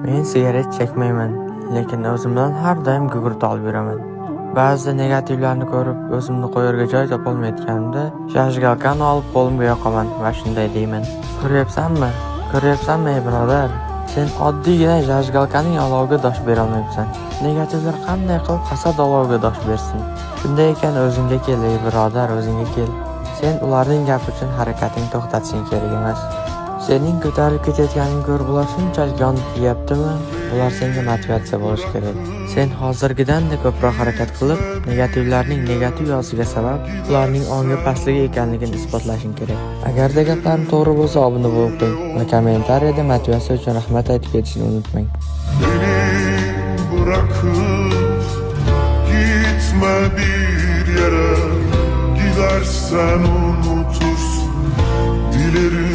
Men sigaret chekmayman, lekin o'zimdan har doim gugurt olib yuraman. Ba'zida negativlarni ko'rib, o'zimni qo'yarga joy topolmayotganimda, zajgalkani olib qo'limga yoqaman va shunday deyman: "Ko'ryapsanmi? Ko'ryapsanmi, ey birodar? Sen oddiygina zajgalkaning oloviga dosh bera olmayapsan. Negativlar qanday qilib hasad oloviga dosh bersin? Shunday ekan o'zingga kel, ey birodar, o'zingga kel. Sen ularning gapi uchun harakatingni to'xtatishing kerak emas. Sening ko'tarilib ketayotganingni ko'rib ular shunchalik yonib kelyaptimi? Ular senga motivatsiya bo'lishi kerak. Sen hozirgidanda ko'proq harakat qilib, negativlarning negativ yozishiga sabab ularning ongi pastligi ekanligini isbotlashing kerak. Agarda gaplarim to'g'ri bo'lsa, obuna bo'lib qo'ying va kommentariyada motivatsiya uchun rahmat aytib ketishni unutmang. Beni bırakıp gitme bir yere, gidersen unutursun. Dilerim